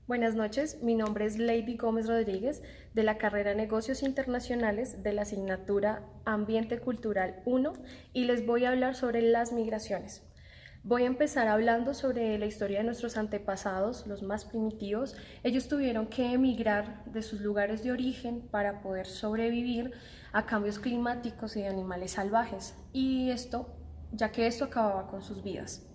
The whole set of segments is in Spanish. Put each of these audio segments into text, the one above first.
Buenas noches, mi nombre es Lady Gómez Rodríguez de la carrera Negocios Internacionales de la asignatura Ambiente Cultural 1 y les voy a hablar sobre las migraciones. Voy a empezar hablando sobre la historia de nuestros antepasados, los más primitivos. Ellos tuvieron que emigrar de sus lugares de origen para poder sobrevivir a cambios climáticos y de animales salvajes, y ya que esto acababa con sus vidas.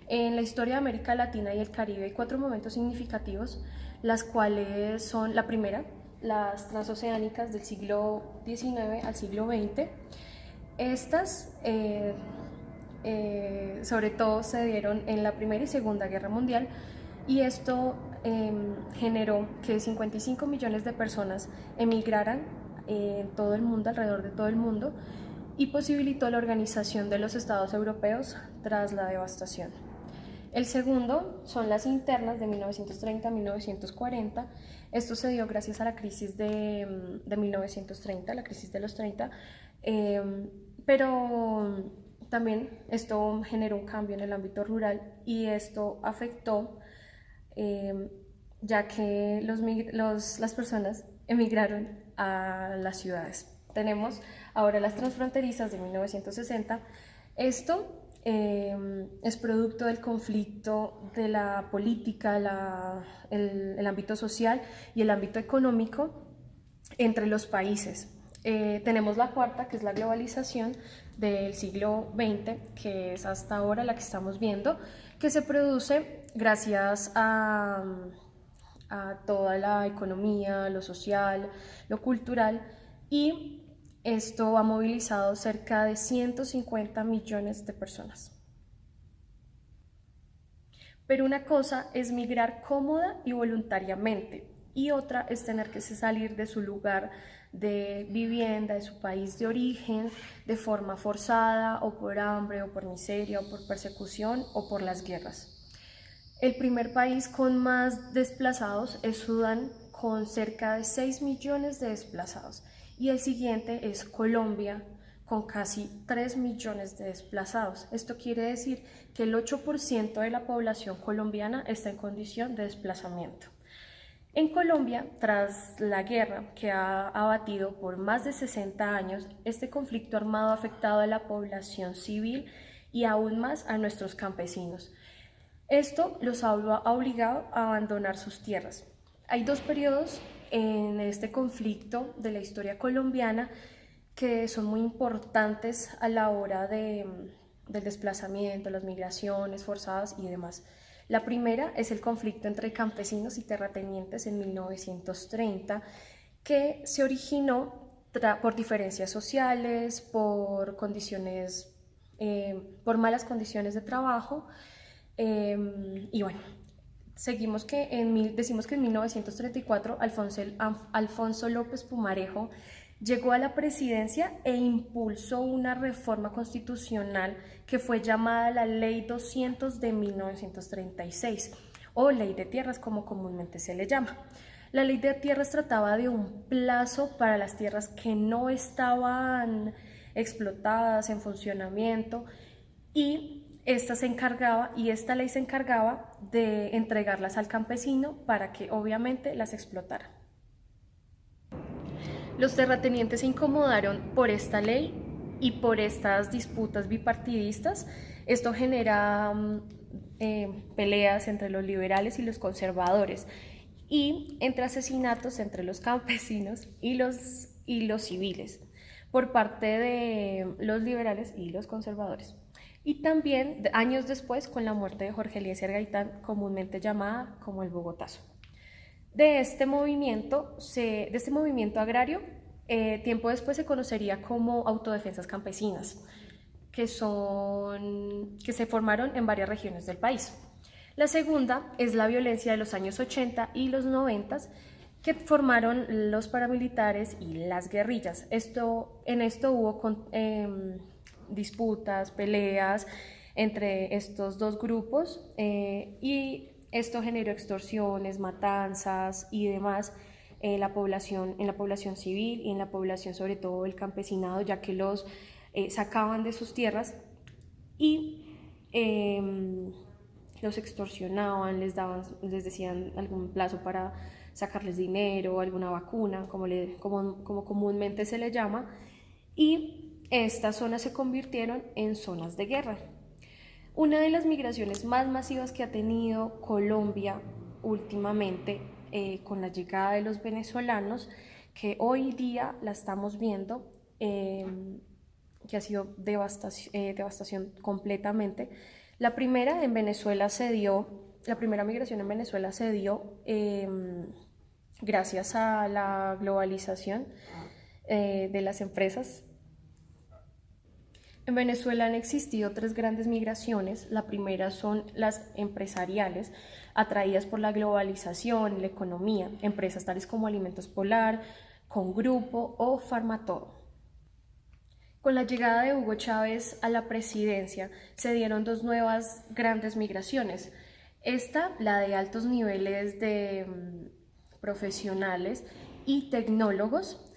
En la historia de América Latina y el Caribe hay cuatro momentos significativos, las cuales son la primera, las transoceánicas del siglo XIX al siglo XX. Estas, sobre todo, se dieron en la Primera y Segunda Guerra Mundial, y esto generó que 55 millones de personas emigraran en todo el mundo, alrededor de todo el mundo, y posibilitó la organización de los estados europeos tras la devastación. El segundo son las internas de 1930 a 1940. Esto se dio gracias a la crisis de 1930, la crisis de los 30, pero también esto generó un cambio en el ámbito rural, y esto afectó, eh, ya que las personas emigraron a las ciudades. Tenemos ahora las transfronterizas de 1960. Esto es producto del conflicto de la política, el ámbito social y el ámbito económico entre los países. Tenemos la cuarta, que es la globalización del siglo XX, que es hasta ahora la que estamos viendo, que se produce gracias a toda la economía, lo social, lo cultural, y esto ha movilizado cerca de 150 millones de personas. Pero una cosa es migrar cómoda y voluntariamente, y otra es tener que salir de su lugar de vivienda, de su país de origen, de forma forzada, o por hambre, o por miseria, o por persecución, o por las guerras. El primer país con más desplazados es Sudán, con cerca de 6 millones de desplazados, y el siguiente es Colombia, con casi 3 millones de desplazados. Esto quiere decir que el 8% de la población colombiana está en condición de desplazamiento. En Colombia, tras la guerra que ha abatido por más de 60 años, este conflicto armado ha afectado a la población civil y aún más a nuestros campesinos. Esto los ha obligado a abandonar sus tierras. Hay dos periodos en este conflicto de la historia colombiana que son muy importantes a la hora del desplazamiento, las migraciones forzadas y demás. La primera es el conflicto entre campesinos y terratenientes en 1930, que se originó por diferencias sociales, por malas condiciones de trabajo, y bueno, decimos que en 1934 Alfonso López Pumarejo llegó a la presidencia e impulsó una reforma constitucional que fue llamada la Ley 200 de 1936, o Ley de Tierras, como comúnmente se le llama. La Ley de Tierras trataba de un plazo para las tierras que no estaban explotadas, en funcionamiento, y esta ley se encargaba de entregarlas al campesino para que obviamente las explotara. Los terratenientes se incomodaron por esta ley y por estas disputas bipartidistas. Esto genera peleas entre los liberales y los conservadores, y entre asesinatos entre los campesinos y los civiles por parte de los liberales y los conservadores. Y también años después, con la muerte de Jorge Eliezer Gaitán, comúnmente llamada como el Bogotazo. De este movimiento agrario, tiempo después se conocería como autodefensas campesinas, que se formaron en varias regiones del país. La segunda es la violencia de los años 80 y los 90, que formaron los paramilitares y las guerrillas. En esto hubo disputas, peleas entre estos dos grupos, y esto generó extorsiones, matanzas y demás en la población civil y en la población, sobre todo el campesinado, ya que los sacaban de sus tierras, y los extorsionaban, les decían algún plazo para sacarles dinero, alguna vacuna, como comúnmente se le llama, y estas zonas se convirtieron en zonas de guerra. Una de las migraciones más masivas que ha tenido Colombia últimamente, con la llegada de los venezolanos, que hoy día la estamos viendo, que ha sido devastación completamente. La primera migración en Venezuela se dio gracias a la globalización de las empresas. En Venezuela han existido 3 grandes migraciones. La primera son las empresariales, atraídas por la globalización, la economía, empresas tales como Alimentos Polar, Congrupo o Farmatodo. Con la llegada de Hugo Chávez a la presidencia, se dieron 2 nuevas grandes migraciones. Esta, la de altos niveles de profesionales y tecnólogos,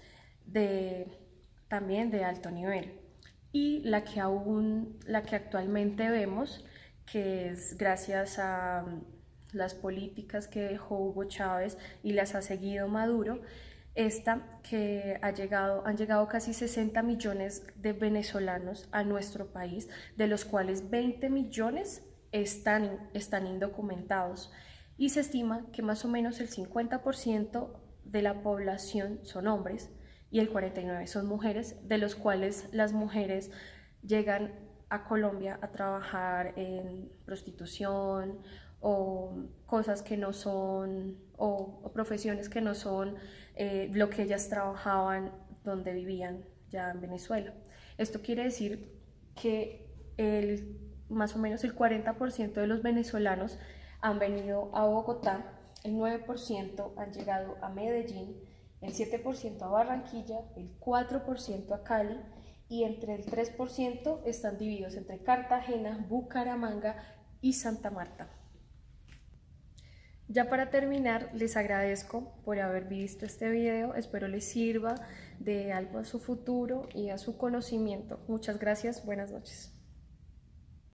también de alto nivel. Y la que actualmente vemos, que es gracias a las políticas que dejó Hugo Chávez y las ha seguido Maduro, esta que han llegado casi 60 millones de venezolanos a nuestro país, de los cuales 20 millones están indocumentados, y se estima que más o menos el 50% de la población son hombres y el 49% son mujeres, de los cuales las mujeres llegan a Colombia a trabajar en prostitución o cosas que no son, o profesiones que no son lo que ellas trabajaban donde vivían ya en Venezuela. Esto quiere decir que más o menos el 40% de los venezolanos han venido a Bogotá, el 9% han llegado a Medellín, el 7% a Barranquilla, el 4% a Cali, y entre el 3% están divididos entre Cartagena, Bucaramanga y Santa Marta. Ya para terminar, les agradezco por haber visto este video, espero les sirva de algo a su futuro y a su conocimiento. Muchas gracias, buenas noches.